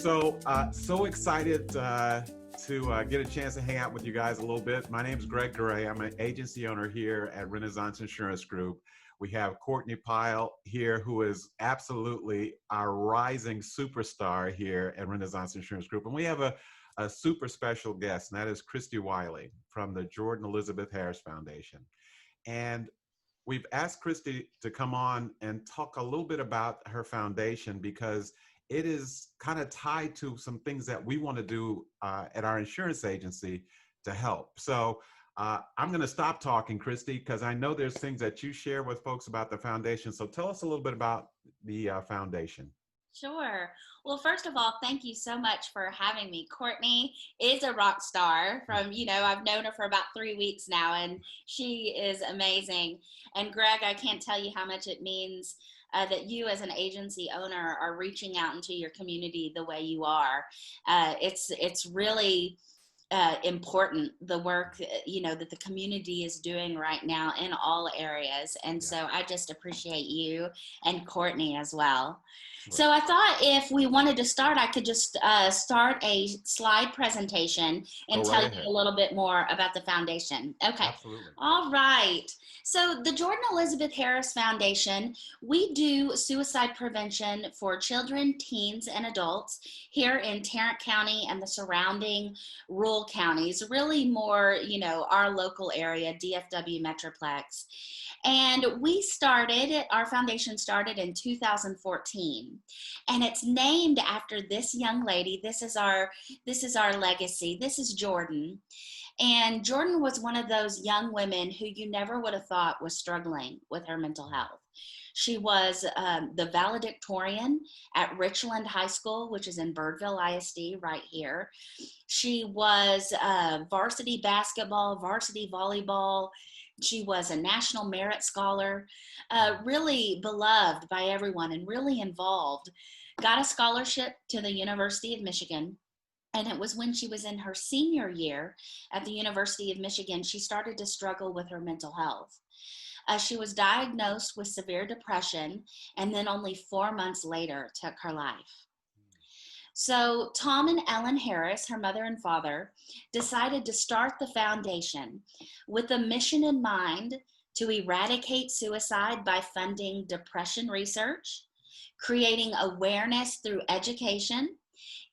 So excited to get a chance to hang out with you guys a little bit. My name is Greg Gray. I'm an agency owner here at Renaissance Insurance Group. We have Courtney Pyle here, who is absolutely our rising superstar here at Renaissance Insurance Group. And we have a super special guest, and that is Christy Wiley from the Jordan Elizabeth Harris Foundation. And we've asked Christy to come on and talk a little bit about her foundation because it is kind of tied to some things that we want to do at our insurance agency to help. So I'm going to stop talking, Christy, because I know there's things that you share with folks about the foundation. So tell us a little bit about the foundation. Sure. Well, first of all, thank you so much for having me. Courtney is a rock star I've known her for about 3 weeks now, and she is amazing. And Greg, I can't tell you how much it means that you as an agency owner are reaching out into your community the way you are. It's really important, the work that the community is doing right now in all areas. And so I just appreciate you and Courtney as well. Right. So I thought if we wanted to start, I could just start a slide presentation and tell you a little bit more about the foundation. Okay. Absolutely. All right. So the Jordan Elizabeth Harris Foundation, we do suicide prevention for children, teens, and adults here in Tarrant County and the surrounding rural counties, really more, our local area, DFW Metroplex. And our foundation started in 2014, and it's named after this young lady. This is our legacy. This is Jordan. And Jordan was one of those young women who you never would have thought was struggling with her mental health. She was the valedictorian at Richland High School, which is in Birdville ISD right here. She was varsity basketball, varsity volleyball. She was a National Merit Scholar, really beloved by everyone and really involved. Got a scholarship to the University of Michigan. And it was when she was in her senior year at the University of Michigan, she started to struggle with her mental health. She was diagnosed with severe depression, and then only 4 months later took her life. So Tom and Ellen Harris, her mother and father, decided to start the foundation with a mission in mind to eradicate suicide by funding depression research, creating awareness through education,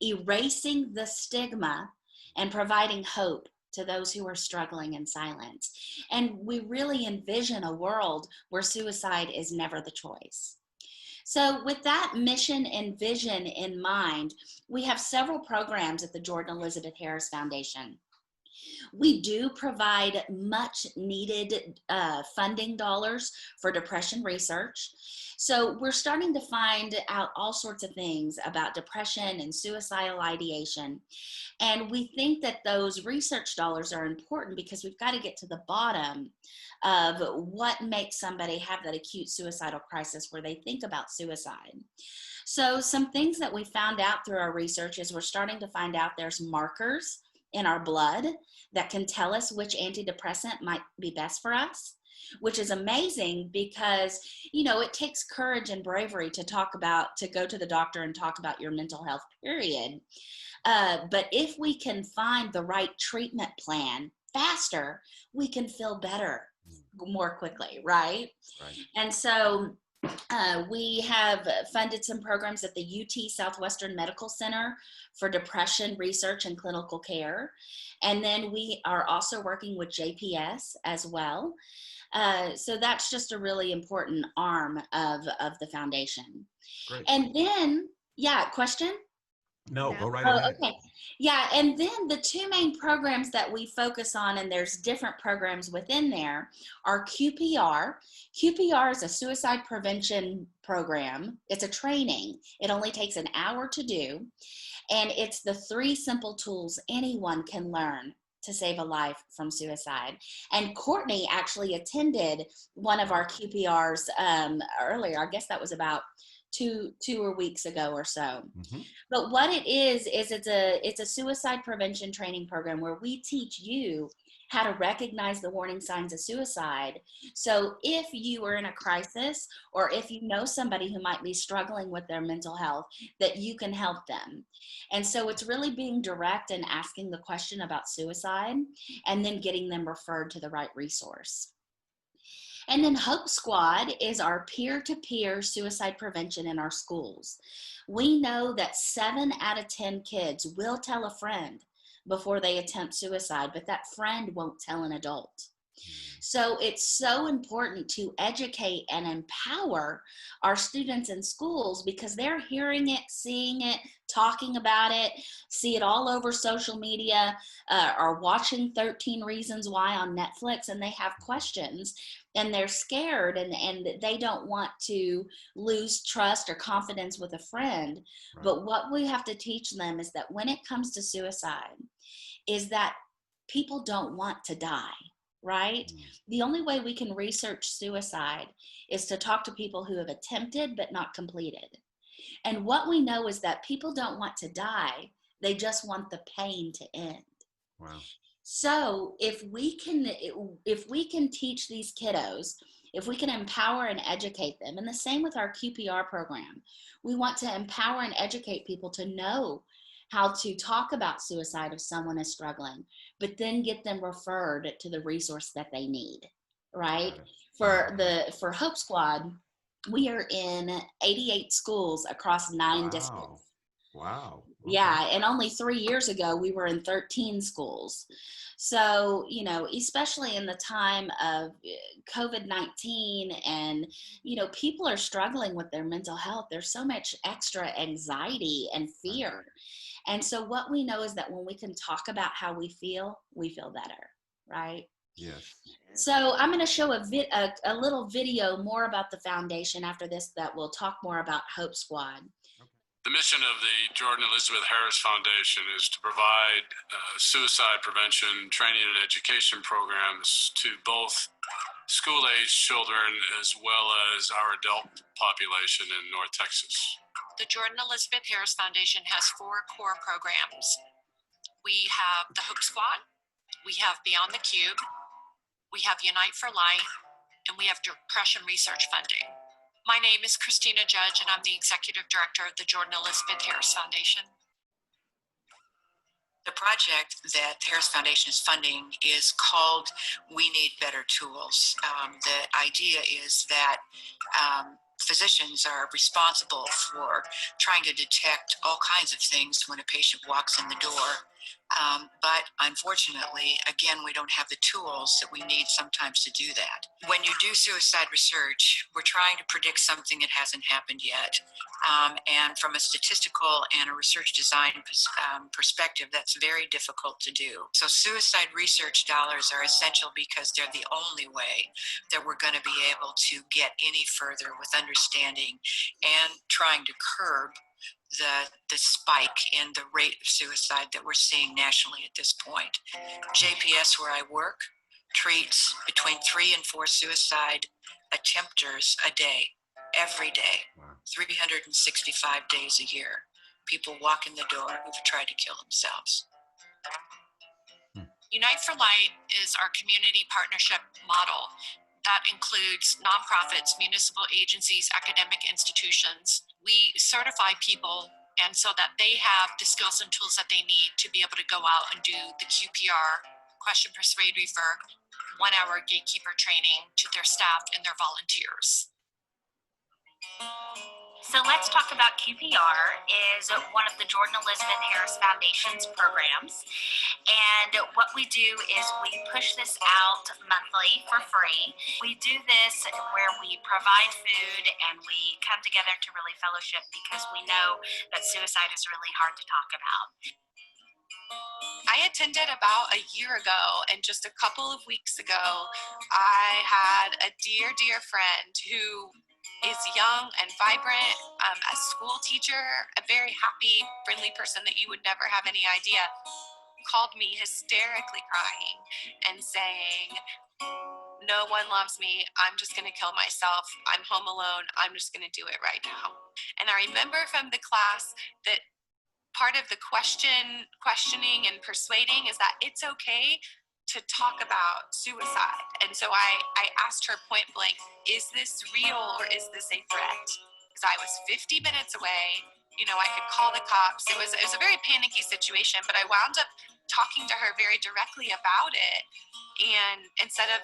erasing the stigma, and providing hope to those who are struggling in silence. And we really envision a world where suicide is never the choice. So with that mission and vision in mind, we have several programs at the Jordan Elizabeth Harris Foundation. We do provide much needed funding dollars for depression research. So we're starting to find out all sorts of things about depression and suicidal ideation. And we think that those research dollars are important because we've got to get to the bottom of what makes somebody have that acute suicidal crisis where they think about suicide. So some things that we found out through our research is we're starting to find out there's markers in our blood that can tell us which antidepressant might be best for us, which is amazing because, it takes courage and bravery to go to the doctor and talk about your mental health, period. But if we can find the right treatment plan faster, we can feel better more quickly, right? And so we have funded some programs at the UT Southwestern Medical Center for depression research and clinical care. And then we are also working with JPS as well. So that's just a really important arm of the foundation. Great. And then, question? No, go right ahead. Okay. Yeah, and then the two main programs that we focus on, and there's different programs within there, are QPR. QPR is a suicide prevention program. It's a training. It only takes an hour to do, and it's the 3 simple tools anyone can learn to save a life from suicide. And Courtney actually attended one of our QPRs earlier. I guess that was about two weeks ago or so. Mm-hmm. But what it is it's a suicide prevention training program where we teach you how to recognize the warning signs of suicide. So if you are in a crisis, or if you know somebody who might be struggling with their mental health, that you can help them. And so it's really being direct and asking the question about suicide, and then getting them referred to the right resource. And then Hope Squad is our peer-to-peer suicide prevention in our schools. We know that 7 out of 10 kids will tell a friend before they attempt suicide, but that friend won't tell an adult. So it's so important to educate and empower our students in schools, because they're hearing it, seeing it, talking about it, see it all over social media, or watching 13 Reasons Why on Netflix, and they have questions and they're scared, and they don't want to lose trust or confidence with a friend. Right. But what we have to teach them is that when it comes to suicide, is that people don't want to die, right? The only way we can research suicide is to talk to people who have attempted but not completed. And what we know is that people don't want to die, they just want the pain to end. Wow. So if we can teach these kiddos, if we can empower and educate them, and the same with our QPR program, we want to empower and educate people to know how to talk about suicide if someone is struggling, but then get them referred to the resource that they need, right? For Hope Squad, we are in 88 schools across 9 districts. Wow. Okay. Yeah, and only 3 years ago, we were in 13 schools. So, especially in the time of COVID-19, and, people are struggling with their mental health. There's so much extra anxiety and fear. And so what we know is that when we can talk about how we feel better, right? Yes. So I'm going to show a little video more about the foundation after this that will talk more about Hope Squad. The mission of the Jordan Elizabeth Harris Foundation is to provide suicide prevention training and education programs to both school-age children as well as our adult population in North Texas. The Jordan Elizabeth Harris Foundation has 4 core programs. We have the Hope Squad, we have Beyond the Cube, we have Unite for Life, and we have depression research funding. My name is Christina Judge, and I'm the Executive Director of the Jordan Elizabeth Harris Foundation. The project that the Harris Foundation is funding is called We Need Better Tools. The idea is that physicians are responsible for trying to detect all kinds of things when a patient walks in the door. But unfortunately, again, we don't have the tools that we need sometimes to do that. When you do suicide research, we're trying to predict something that hasn't happened yet. And from a statistical and a research design perspective, that's very difficult to do. So suicide research dollars are essential because they're the only way that we're going to be able to get any further with understanding and trying to curb the spike in the rate of suicide that we're seeing nationally at this point. JPS, where I work, treats between 3 and 4 suicide attempters a day, every day, 365 days a year. People walk in the door who've tried to kill themselves. Unite for Light is our community partnership model that includes nonprofits, municipal agencies, academic institutions. We certify people, and so that they have the skills and tools that they need to be able to go out and do the QPR, question, persuade, refer, 1-hour gatekeeper training to their staff and their volunteers. So let's talk about QPR. Is one of the Jordan Elizabeth Harris Foundation's programs. And what we do is we push this out monthly for free. We do this where we provide food and we come together to really fellowship, because we know that suicide is really hard to talk about. I attended about a year ago, and just a couple of weeks ago, I had a dear, dear friend who is young and vibrant, a school teacher, a very happy, friendly person that you would never have any idea, called me hysterically crying and saying, "No one loves me. I'm just going to kill myself. I'm home alone. I'm just going to do it right now." And I remember from the class that part of the questioning and persuading is that it's okay to talk about suicide. And so I asked her point blank, is this real or is this a threat? Because I was 50 minutes away. You know, I could call the cops. It was a very panicky situation, but I wound up talking to her very directly about it. And instead of,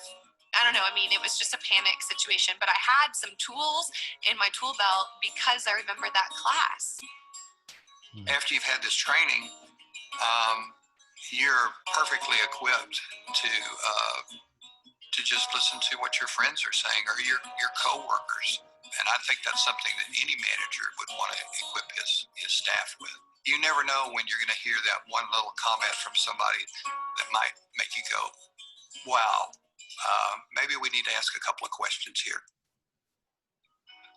I don't know, I mean, it was just a panic situation, but I had some tools in my tool belt because I remember that class. After you've had this training, you're perfectly equipped to just listen to what your friends are saying or your coworkers. And I think that's something that any manager would want to equip his staff with. You never know when you're going to hear that one little comment from somebody that might make you go, wow, maybe we need to ask a couple of questions here.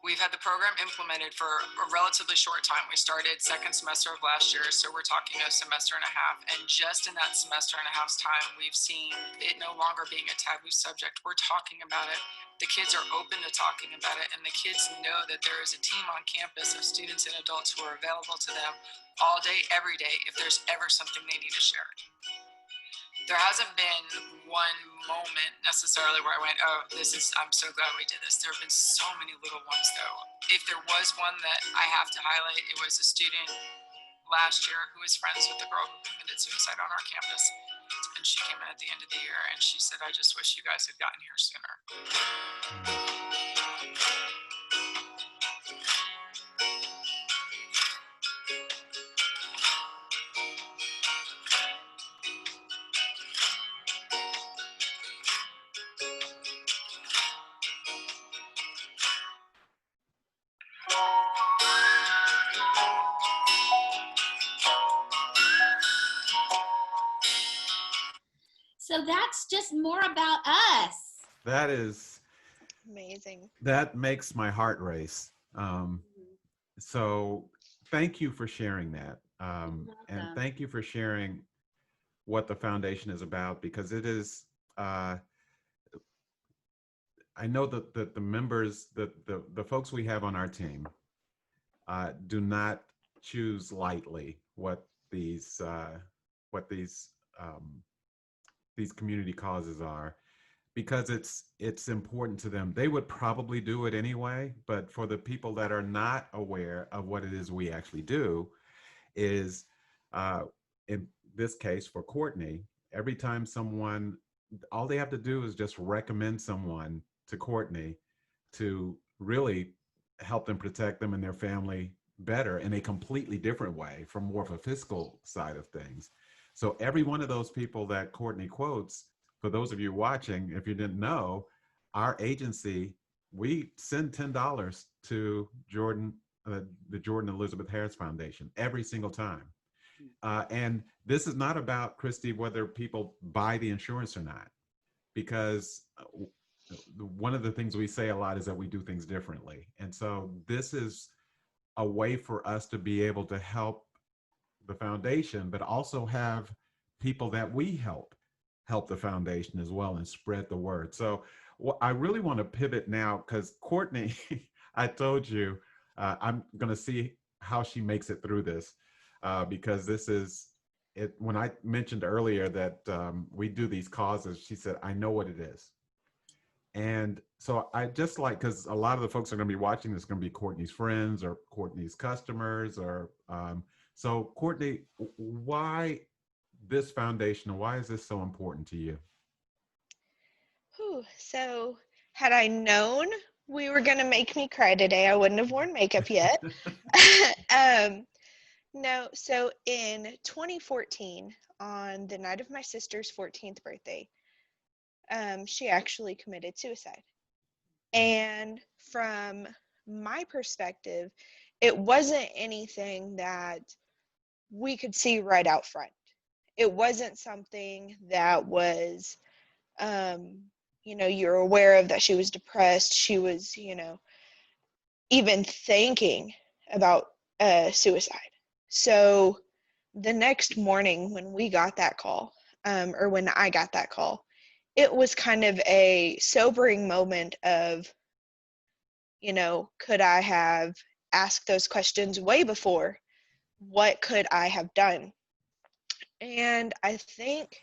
We've had the program implemented for a relatively short time. We started second semester of last year, so we're talking a semester and a half. And just in that semester and a half's time, we've seen it no longer being a taboo subject. We're talking about it. The kids are open to talking about it, and the kids know that there is a team on campus of students and adults who are available to them all day, every day, if there's ever something they need to share. There hasn't been one moment necessarily where I went, oh, I'm so glad we did this. There have been so many little ones though. If there was one that I have to highlight, it was a student last year who was friends with the girl who committed suicide on our campus. And she came in at the end of the year and she said, I just wish you guys had gotten here sooner. So that's just more about us. That is amazing. That makes my heart race. So thank you for sharing that. And thank you for sharing what the foundation is about, because it is, I know that the members, the folks we have on our team do not choose lightly what these community causes are, because it's important to them. They would probably do it anyway, but for the people that are not aware of what it is we actually do, is in this case for Courtney, every time someone, all they have to do is just recommend someone to Courtney to really help them protect them and their family better in a completely different way from more of a fiscal side of things. So every one of those people that Courtney quotes, for those of you watching, if you didn't know, our agency, we send $10 to Jordan, the Jordan Elizabeth Harris Foundation every single time. And this is not about, Christy, whether people buy the insurance or not, because one of the things we say a lot is that we do things differently. And so this is a way for us to be able to help the foundation, but also have people that we help the foundation as well and spread the word. So I really want to pivot now, because Courtney, I told you, I'm going to see how she makes it through this, because this is it. When I mentioned earlier that we do these causes, she said, I know what it is. And so I just like, because a lot of the folks are going to be watching this, going to be Courtney's friends or Courtney's customers, or so Courtney, why this foundation? Why is this so important to you? So had I known we were going to make me cry today, I wouldn't have worn makeup yet. No, so in 2014, on the night of my sister's 14th birthday, she actually committed suicide. And from my perspective, it wasn't anything that we could see right out front. It wasn't something that was, you're aware of, that she was depressed. She was, even thinking about suicide. So the next morning when we got that call, or when I got that call, it was kind of a sobering moment of, could I have asked those questions way before? What could I have done? And I think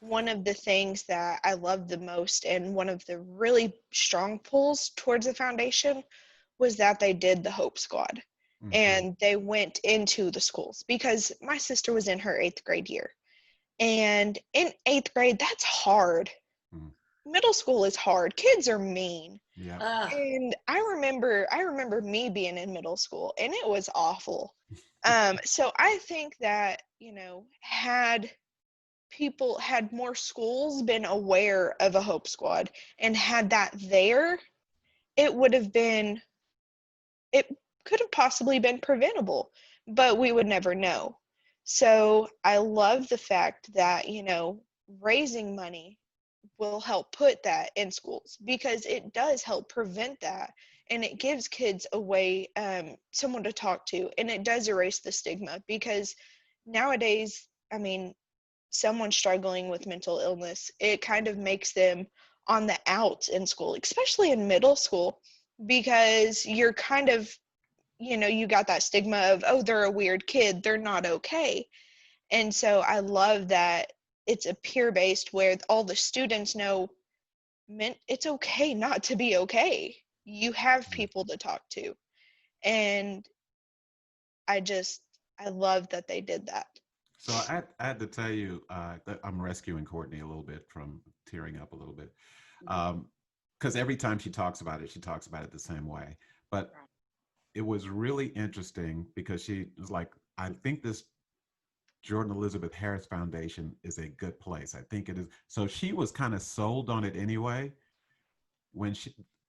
one of the things that I love the most and one of the really strong pulls towards the foundation was that they did the Hope Squad. Mhm. And they went into the schools because my sister was in her 8th grade year. And in 8th grade, that's hard. Mm. Middle school is hard. Kids are mean. Yeah. And I remember me being in middle school and it was awful. So I think that, had more schools been aware of a Hope Squad and had that there, it could have possibly been preventable, but we would never know. So I love the fact that, raising money will help put that in schools because it does help prevent that, and it gives kids a way, someone to talk to, and it does erase the stigma because nowadays, I mean, someone struggling with mental illness, it kind of makes them on the outs in school, especially in middle school, because you're kind of, you got that stigma of, oh, they're a weird kid, they're not okay. And so I love that it's a peer-based where all the students know it's okay not to be okay. You have people to talk to. And I love that they did that. So I had to tell you that I'm rescuing Courtney a little bit from tearing up a little bit. Because every time she talks about it the same way. But it was really interesting because she was like, I think this Jordan Elizabeth Harris Foundation is a good place. I think it is. So she was kind of sold on it anyway.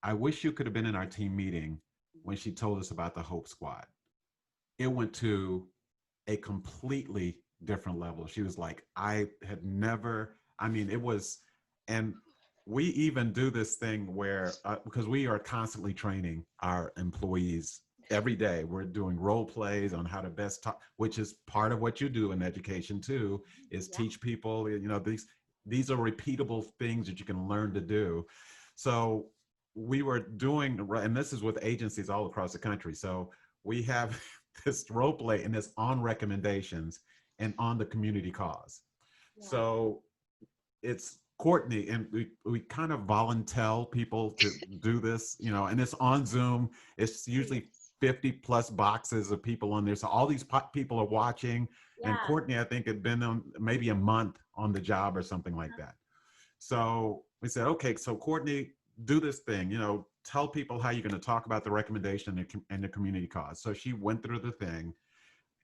I wish you could have been in our team meeting when she told us about the Hope Squad. It went to a completely different level. She was like, I had never, I mean, it was, and we even do this thing where, because we are constantly training our employees every day. We're doing role plays on how to best talk, which is part of what you do in education too, is teach people, these are repeatable things that you can learn to do. So we were doing, and this is with agencies all across the country. So we have this role play and it's on recommendations and on the community cause. So it's Courtney, and we kind of volunteer people to do this, and it's on Zoom. It's usually 50 plus boxes of people on there. So all these people are watching. And Courtney, I think, had been on maybe a month on the job or something like that. So we said, okay, so Courtney, do this thing, tell people how you're going to talk about the recommendation and the community cause. So she went through the thing.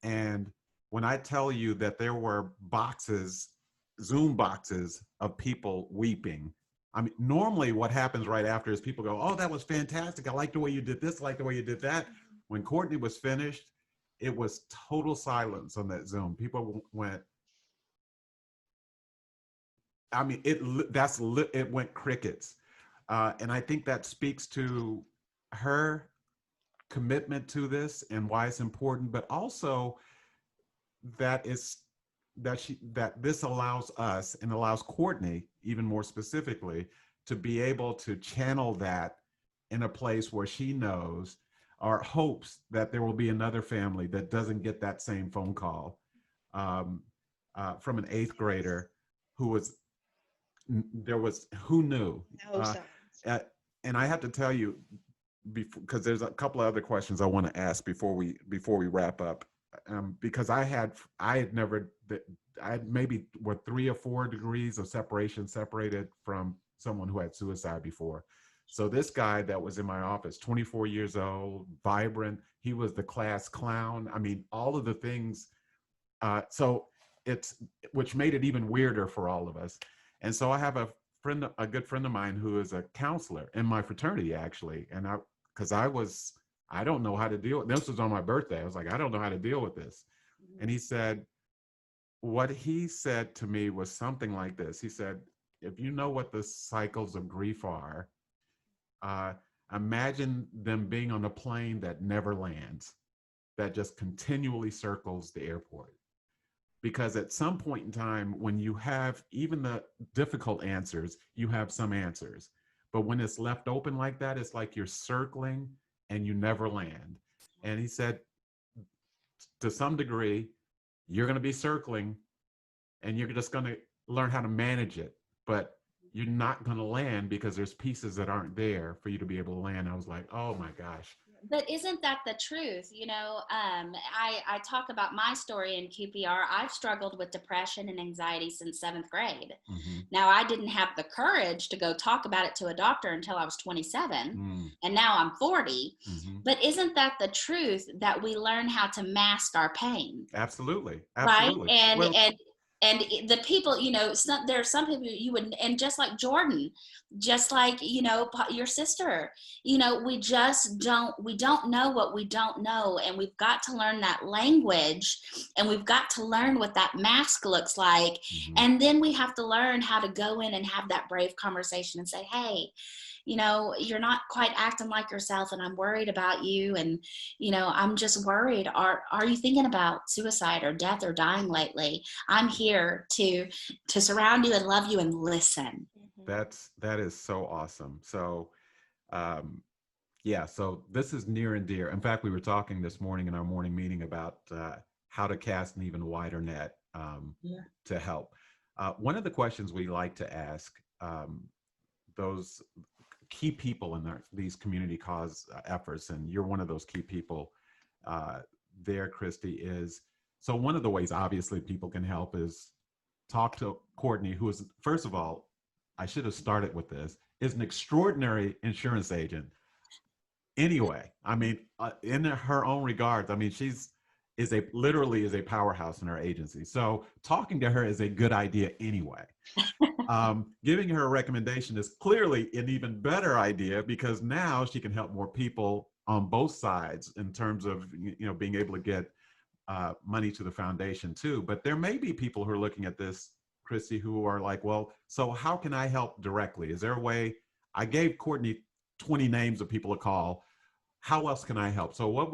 And when I tell you that there were Zoom boxes of people weeping, I mean, normally what happens right after is people go, oh, that was fantastic. I like the way you did this. I like the way you did that. When Courtney was finished, it was total silence on that Zoom. People went, I mean, it went crickets. And I think that speaks to her commitment to this and why it's important, but also that this allows us and allows Courtney, even more specifically, to be able to channel that in a place where she knows or hopes that there will be another family that doesn't get that same phone call from an 8th grader who knew. And I have to tell you, because there's a couple of other questions I want to ask before we wrap up, because I had maybe 3 or 4 degrees of separation separated from someone who had suicide before. So this guy that was in my office, 24 years old, vibrant, he was the class clown. I mean, all of the things. So which made it even weirder for all of us. And so I have a good friend of mine who is a counselor in my fraternity, actually. And I don't know how to deal with this. Was on my birthday. I was like, I don't know how to deal with this. And he said, what he said to me was something like this. He said, if you know what the cycles of grief are, imagine them being on a plane that never lands, that just continually circles the airport. Because at some point in time, when you have even the difficult answers, you have some answers. But when it's left open like that, it's like you're circling and you never land. And he said, to some degree, you're going to be circling and you're just going to learn how to manage it, but you're not going to land because there's pieces that aren't there for you to be able to land. I was like, oh my gosh. But isn't that the truth? You know, I talk about my story in QPR. I've struggled with depression and anxiety since 7th grade. Now, I didn't have the courage to go talk about it to a doctor until I was 27, and now I'm 40. But isn't that the truth, that we learn how to mask our pain? Absolutely. Right? Absolutely. And Well, and the people, you know, there are some people you would, and just like Jordan, just like, you know, your sister, you know, we don't know what we don't know, and we've got to learn that language, and we've got to learn what that mask looks like, and then we have to learn how to go in and have that brave conversation and say, hey, you know, you're not quite acting like yourself, and I'm worried about you, and, you know, I'm just worried. Are you thinking about suicide or death or dying lately? I'm here to surround you and love you and listen. that is so awesome. So, yeah, so this is near and dear. In fact, we were talking this morning in our morning meeting about how to cast an even wider net to help. One of the questions we like to ask those key people in these community cause efforts, and you're one of those key people there, Christy, is, so one of the ways obviously people can help is talk to Courtney, who is, first of all, I should have started with this, is an extraordinary insurance agent. Anyway, I mean, in her own regards, I mean, literally is a powerhouse in her agency. So talking to her is a good idea anyway. Giving her a recommendation is clearly an even better idea, because now she can help more people on both sides in terms of, you know, being able to get money to the foundation too. But there may be people who are looking at this, Christy, who are like, well, so how can I help directly? Is there a way? I gave Courtney 20 names of people to call. How else can I help? So what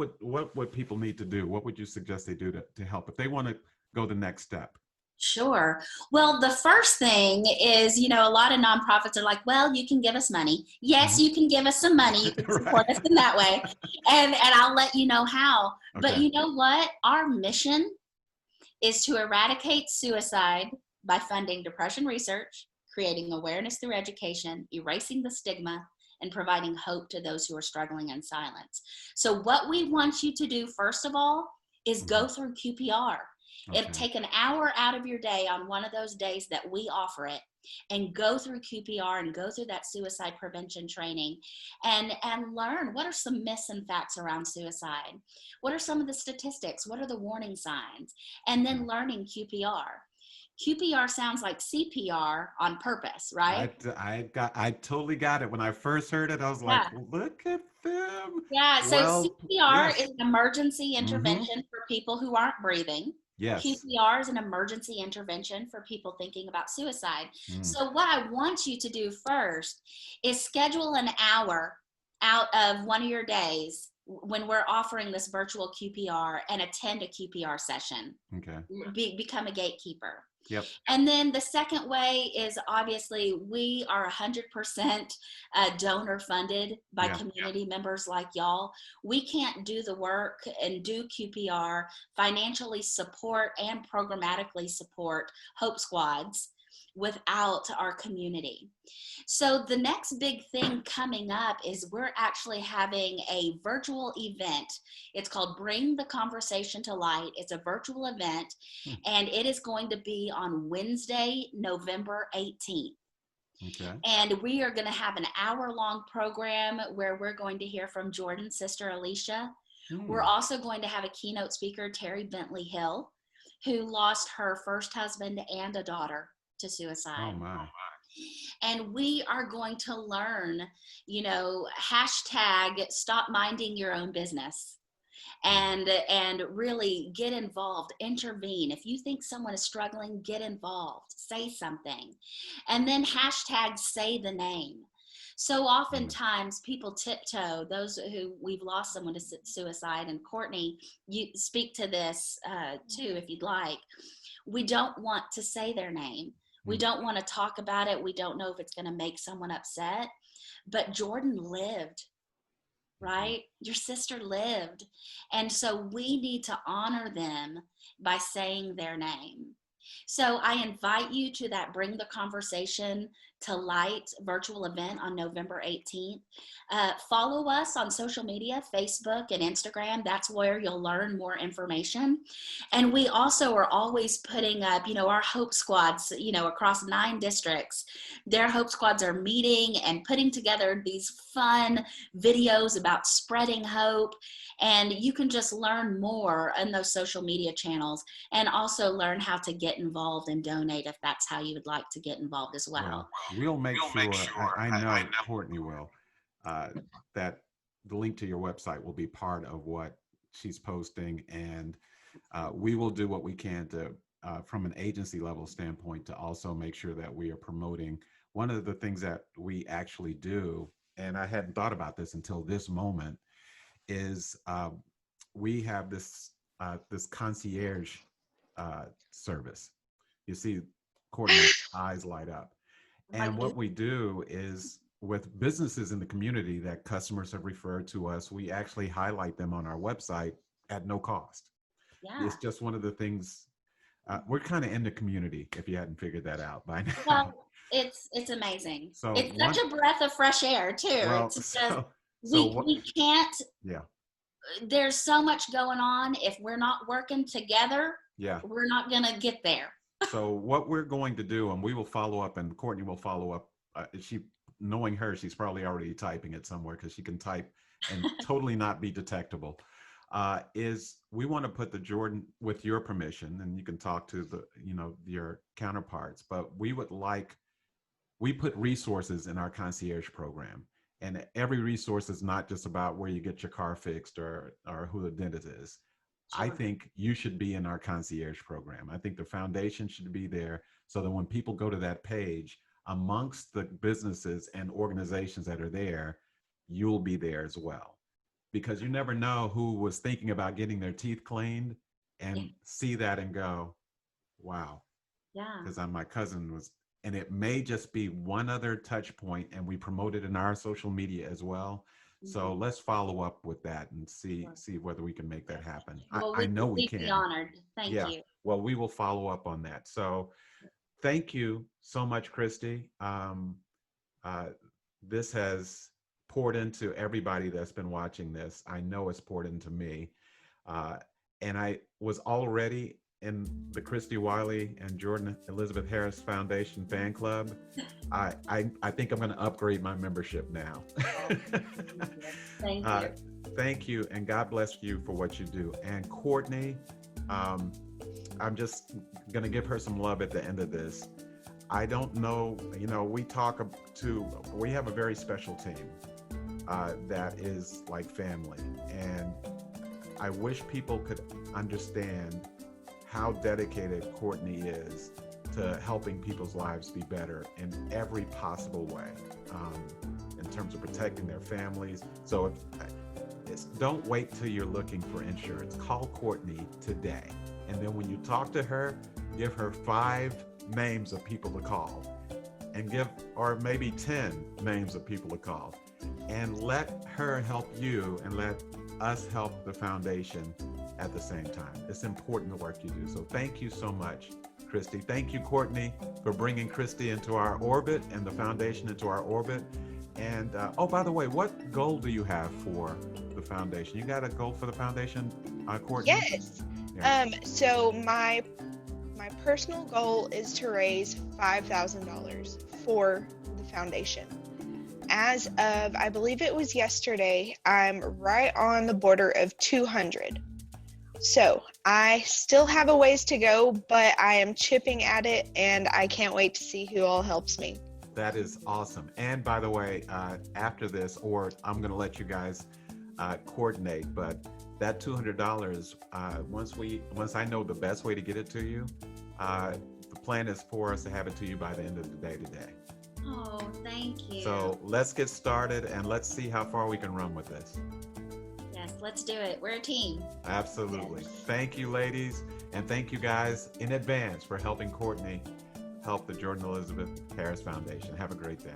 would people need to do? What would you suggest they do to help if they want to go the next step? Sure. Well, the first thing is, you know, a lot of nonprofits are like, well, you can give us money. Yes, you can give us some money. You can support us in that way. And I'll let you know how. But Okay. you know what? Our mission is to eradicate suicide by funding depression research, creating awareness through education, erasing the stigma, and providing hope to those who are struggling in silence. So what we want you to do, first of all, is go through QPR. It'll take an hour out of your day on one of those days that we offer it, and go through QPR and go through that suicide prevention training, and learn what are some myths and facts around suicide. What are some of the statistics? What are the warning signs? And then learning QPR. QPR sounds like CPR on purpose, right? I totally got it. When I first heard it, I was like, look at them. Yeah, so Well, CPR yes. is an emergency intervention for people who aren't breathing. Yes. QPR is an emergency intervention for people thinking about suicide. So what I want you to do first is schedule an hour out of one of your days when we're offering this virtual QPR, and attend a QPR session. Okay. Become a gatekeeper. Yep. And then the second way is, obviously we are 100% donor funded by community members like y'all. We can't do the work and do QPR, financially support and programmatically support Hope Squads without our community. So the next big thing coming up is we're actually having a virtual event. It's called Bring the Conversation to Light. It's a virtual event, and it is going to be on Wednesday, November 18th. Okay. And we are going to have an hour-long program where we're going to hear from Jordan's sister, Alicia. We're also going to have a keynote speaker, Terry Bentley Hill, who lost her first husband and a daughter to suicide. Oh my. And we are going to learn, you know, hashtag stop minding your own business, and really get involved, intervene. If you think someone is struggling, get involved, say something. And then hashtag say the name. So oftentimes people tiptoe, those who we've lost someone to suicide, and Courtney, you speak to this too, if you'd like. We don't want to say their name. We don't want to talk about it. We don't know if it's going to make someone upset. But Jordan lived, right? Your sister lived. And so we need to honor them by saying their name. So I invite you to that Bring the Conversation to Light virtual event on November 18th. Follow us on social media, Facebook and Instagram. That's where you'll learn more information. And we also are always putting up, our Hope Squads, across 9 districts. Their Hope Squads are meeting and putting together these fun videos about spreading hope. And you can just learn more in those social media channels and also learn how to get involved and donate if that's how you would like to get involved as well. We'll make sure, I know Courtney will, that the link to your website will be part of what she's posting, and we will do what we can to, from an agency level standpoint, to also make sure that we are promoting. One of the things that we actually do, and I hadn't thought about this until this moment, is we have this concierge service. You see Courtney's eyes light up. And what we do is, with businesses in the community that customers have referred to us, we actually highlight them on our website at no cost. Yeah. It's just one of the things, we're kind of in the community, if you hadn't figured that out by now. Well, it's amazing. So it's such a breath of fresh air too. Well, It's just, so we can't, yeah. There's so much going on. If we're not working together, Yeah. we're not gonna get there. So what we're going to do, and we will follow up, and Courtney will follow up. Knowing her, she's probably already typing it somewhere, because she can type and totally not be detectable. Is we want to put the Jordan, with your permission, and you can talk to your counterparts, but we put resources in our concierge program, and every resource is not just about where you get your car fixed or who the dentist is. Sure. I think you should be in our concierge program. I think the foundation should be there, so that when people go to that page, amongst the businesses and organizations that are there, you'll be there as well. Because you never know who was thinking about getting their teeth cleaned and see that and go, wow. Yeah. Because my cousin was, and it may just be one other touch point, and we promote it in our social media as well. So let's follow up with that and see whether we can make that happen. Well, I know we can. We'd be honored. Thank you. Well, we will follow up on that. So thank you so much, Christy. This has poured into everybody that's been watching this. I know it's poured into me. And I was already in the Christy Wiley and Jordan Elizabeth Harris Foundation fan club. I think I'm going to upgrade my membership now. Thank you. Thank you, and God bless you for what you do. And Courtney, I'm just going to give her some love at the end of this. I don't know, we have a very special team that is like family. And I wish people could understand how dedicated Courtney is to helping people's lives be better in every possible way, in terms of protecting their families. So don't wait till you're looking for insurance. Call Courtney today. And then when you talk to her, give her 5 names of people to call, and or maybe 10 names of people to call, and let her help you and let us help the foundation at the same time. It's important, the work you do. So thank you so much, Christy. Thank you, Courtney, for bringing Christy into our orbit and the foundation into our orbit. And oh, by the way, what goal do you have for the foundation? You got a goal for the foundation, Courtney? Yes. Yeah. So my personal goal is to raise $5,000 for the foundation. As of, I believe it was yesterday, I'm right on the border of 200. So I still have a ways to go, but I am chipping at it, and I can't wait to see who all helps me. That is awesome. And by the way, after this, or I'm going to let you guys coordinate, but that $200, once I know the best way to get it to you, the plan is for us to have it to you by the end of the day today. Oh, thank you. So let's get started, and let's see how far we can run with this. Yes, let's do it. We're a team. Absolutely. Yes. Thank you, ladies. And thank you guys in advance for helping Courtney help the Jordan Elizabeth Harris Foundation. Have a great day.